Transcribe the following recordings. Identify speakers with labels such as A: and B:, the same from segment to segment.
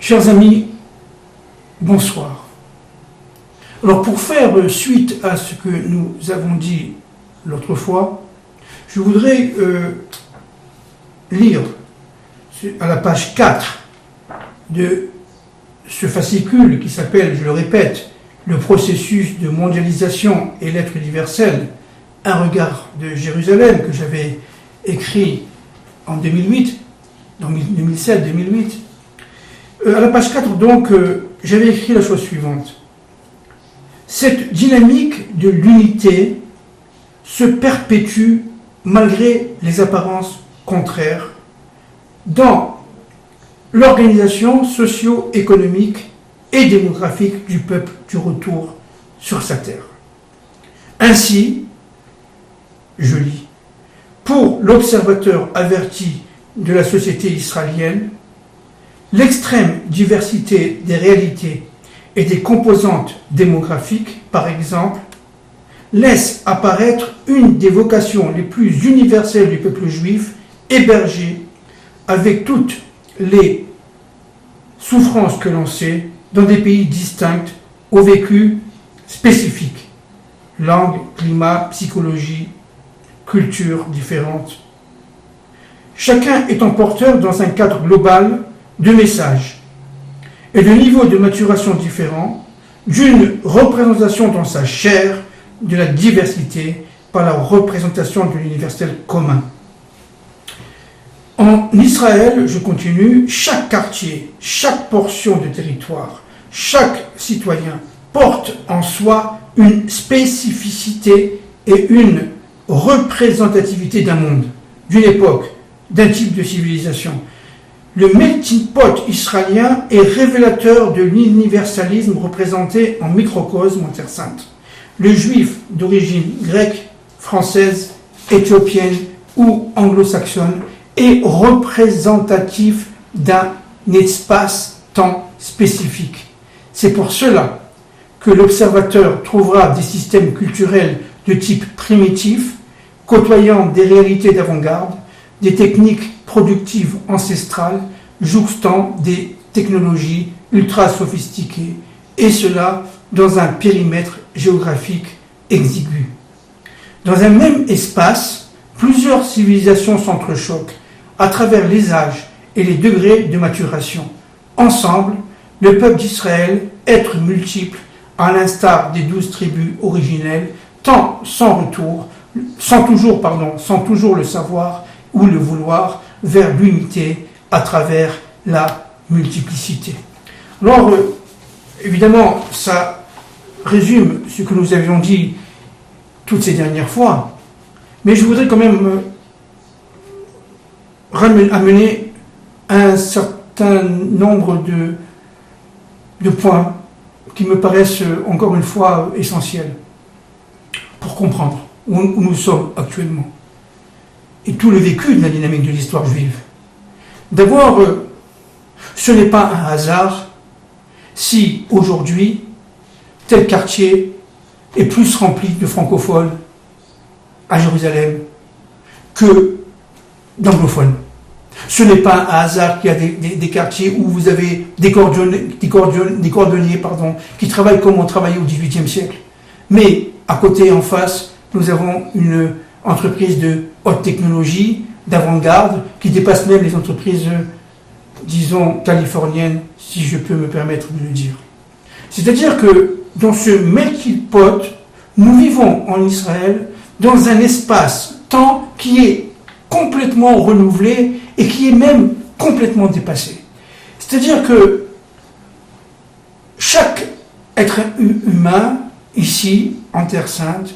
A: Chers amis, bonsoir. Alors pour faire suite à ce que nous avons dit l'autre fois, je voudrais lire à la page 4 de ce fascicule qui s'appelle, je le répète, le processus de mondialisation et l'être universel, un regard de Jérusalem, que j'avais écrit en 2008, en 2007-2008. À la page 4, donc, j'avais écrit la chose suivante. Cette dynamique de l'unité se perpétue malgré les apparences contraires dans l'organisation socio-économique et démographique du peuple du retour sur sa terre. Ainsi, je lis, pour l'observateur averti de la société israélienne, l'extrême diversité des réalités et des composantes démographiques, par exemple, laisse apparaître une des vocations les plus universelles du peuple juif, hébergé avec toutes les souffrances que l'on sait dans des pays distincts au vécu spécifique. Langue, climat, psychologie, culture différentes. Chacun étant porteur dans un cadre global de messages et de niveaux de maturation différents, d'une représentation dans sa chair de la diversité par la représentation de l'universel commun. En Israël, je continue, chaque quartier, chaque portion de territoire, chaque citoyen porte en soi une spécificité et une représentativité d'un monde, d'une époque, d'un type de civilisation. Le melting pot israélien est révélateur de l'universalisme représenté en microcosme en Terre Sainte. Le juif d'origine grecque, française, éthiopienne ou anglo-saxonne est représentatif d'un espace-temps spécifique. C'est pour cela que l'observateur trouvera des systèmes culturels de type primitif, côtoyant des réalités d'avant-garde, des techniques productives ancestrales, jouxtant des technologies ultra sophistiquées, et cela dans un périmètre géographique exigu. Dans un même espace, plusieurs civilisations s'entrechoquent à travers les âges et les degrés de maturation. Ensemble, le peuple d'Israël, être multiple, à l'instar des 12 tribus originelles, tend sans toujours le savoir ou le vouloir, vers l'unité à travers la multiplicité. Alors, évidemment, ça résume ce que nous avions dit toutes ces dernières fois, mais je voudrais quand même amener un certain nombre de points qui me paraissent encore une fois essentiels pour comprendre où nous sommes actuellement et tout le vécu de la dynamique de l'histoire juive. D'abord, ce n'est pas un hasard si aujourd'hui tel quartier est plus rempli de francophones à Jérusalem que d'anglophones. Ce n'est pas un hasard qu'il y a des quartiers où vous avez des cordonniers qui travaillent comme on travaillait au XVIIIe siècle. Mais à côté, en face, nous avons une entreprise de haute technologie, d'avant-garde, qui dépasse même les entreprises, disons, californiennes, si je peux me permettre de le dire. C'est-à-dire que dans ce melting pot, nous vivons en Israël dans un espace-temps qui est complètement renouvelé et qui est même complètement dépassé. C'est-à-dire que chaque être humain, ici, en Terre Sainte,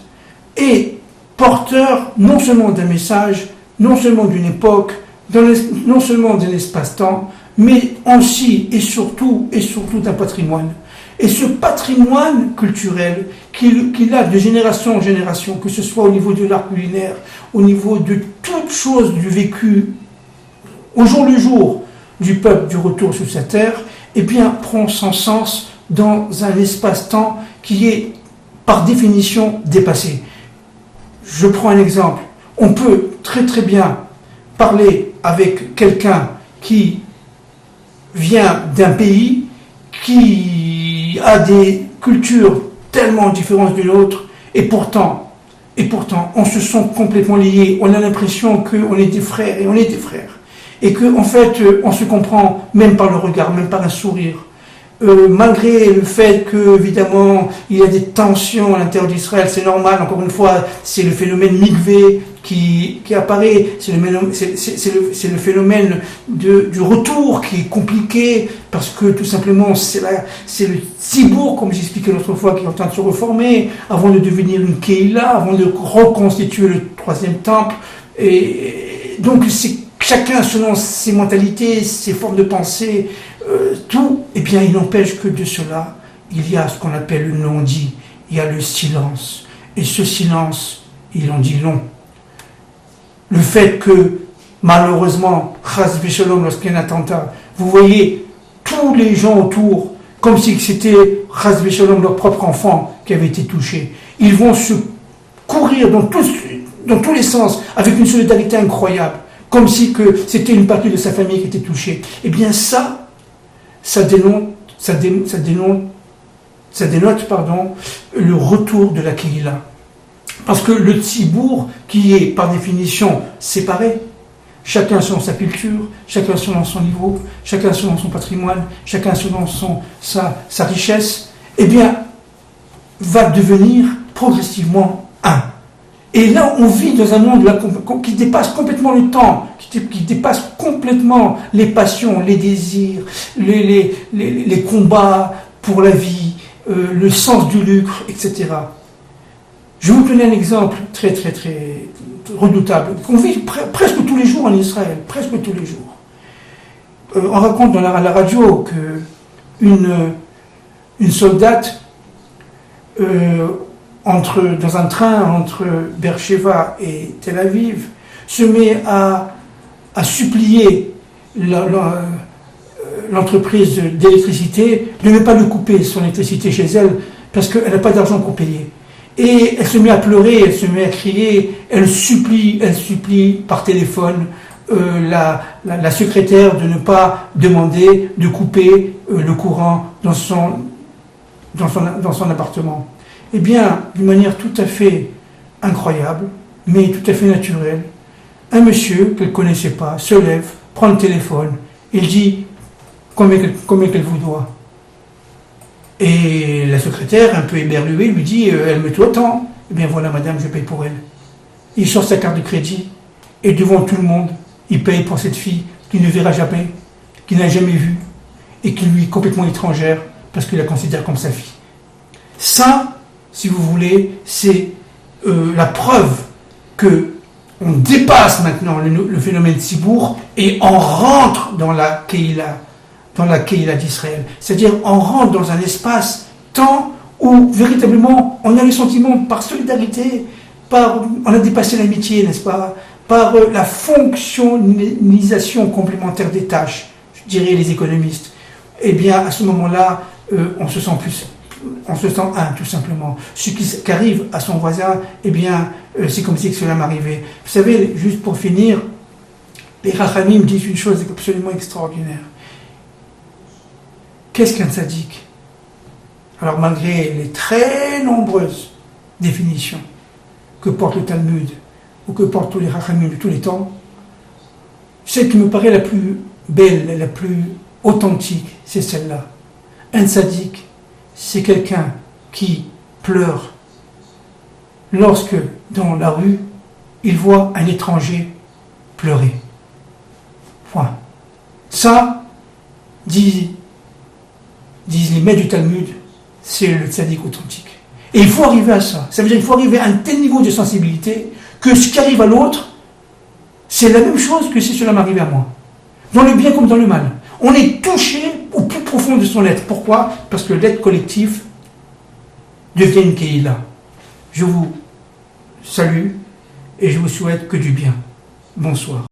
A: est porteur non seulement d'un message, non seulement d'une époque, non seulement d'un espace-temps, mais aussi et surtout d'un patrimoine. Et ce patrimoine culturel qu'il a de génération en génération, que ce soit au niveau de l'art culinaire, au niveau de toutes choses du vécu au jour le jour du peuple du retour sur sa terre, eh bien, prend son sens dans un espace-temps qui est, par définition, dépassé. Je prends un exemple. On peut très très bien parler avec quelqu'un qui vient d'un pays qui a des cultures tellement différentes de l'autre, et pourtant, on se sent complètement liés. On a l'impression qu'on est des frères, et on est des frères. Et qu'en fait, on se comprend même par le regard, même par un sourire. Malgré le fait que, évidemment, il y a des tensions à l'intérieur d'Israël, c'est normal, encore une fois, c'est le phénomène mikvé qui apparaît, c'est le phénomène du retour qui est compliqué, parce que tout simplement, c'est le Tzibour, comme j'expliquais l'autre fois, qui est en train de se reformer, avant de devenir une Keïla, avant de reconstituer le troisième temple, et donc c'est chacun selon ses mentalités, ses formes de pensée, tout, eh bien, il n'empêche que de cela, il y a ce qu'on appelle le non-dit, il y a le silence. Et ce silence, il en dit long. Le fait que, malheureusement, Chas v'Shalom, lorsqu'il y a un attentat, vous voyez tous les gens autour, comme si c'était Chas v'Shalom, leur propre enfant, qui avait été touché. Ils vont se courir dans tous les sens, avec une solidarité incroyable, comme si que c'était une partie de sa famille qui était touchée. Eh bien, ça dénote le retour de la Keïla. Parce que le Tzibour, qui est par définition séparé, chacun selon sa culture, chacun selon son niveau, chacun selon son patrimoine, chacun selon sa richesse, eh bien, va devenir progressivement un. Et là, on vit dans un monde qui dépasse complètement le temps, qui dépasse complètement les passions, les désirs, les combats pour la vie, le sens du lucre, etc. Je vais vous donner un exemple très, très, très redoutable, qu'on vit presque tous les jours en Israël, presque tous les jours. On raconte à la radio qu'une soldate dans un train entre Beersheva et Tel Aviv, se met à supplier l'entreprise d'électricité de ne pas lui couper son électricité chez elle, parce qu'elle n'a pas d'argent pour payer. Et elle se met à pleurer, elle se met à crier, elle supplie par téléphone la secrétaire de ne pas demander de couper le courant dans son appartement. Eh bien, d'une manière tout à fait incroyable, mais tout à fait naturelle, un monsieur qu'elle ne connaissait pas se lève, prend le téléphone, il dit combien qu'elle vous doit. Et la secrétaire, un peu éberluée, lui dit elle me doit tant. Eh bien voilà madame, je paye pour elle. Il sort sa carte de crédit, et devant tout le monde, il paye pour cette fille qu'il ne verra jamais, qu'il n'a jamais vue, et qui lui est complètement étrangère, parce qu'il la considère comme sa fille. Ça, si vous voulez, c'est la preuve que on dépasse maintenant le phénomène Tzibour et on rentre dans la Keïla d'Israël. C'est-à-dire on rentre dans un espace-temps où véritablement on a le sentiment, par solidarité, on a dépassé l'amitié, n'est-ce pas, par la fonctionnalisation complémentaire des tâches, je dirais les économistes. Eh bien, à ce moment-là, on se sent un, tout simplement. Ce qui arrive à son voisin, eh bien, c'est comme si cela m'arrivait. Vous savez, juste pour finir, les Rachamim disent une chose absolument extraordinaire. Qu'est-ce qu'un tzaddik? Alors, malgré les très nombreuses définitions que porte le Talmud, ou que portent tous les Rachamim de tous les temps, celle qui me paraît la plus belle, la plus authentique, c'est celle-là. Un tzaddik, c'est quelqu'un qui pleure lorsque, dans la rue, il voit un étranger pleurer. Point. Ça, disent les maîtres du Talmud, c'est le tzaddik authentique. Et il faut arriver à ça. Ça veut dire qu'il faut arriver à un tel niveau de sensibilité que ce qui arrive à l'autre, c'est la même chose que si cela m'arrivait à moi. Dans le bien comme dans le mal. On est touché au plus profond de son être. Pourquoi? Parce que l'être collectif devient une Keïla. Je vous salue et je vous souhaite que du bien. Bonsoir.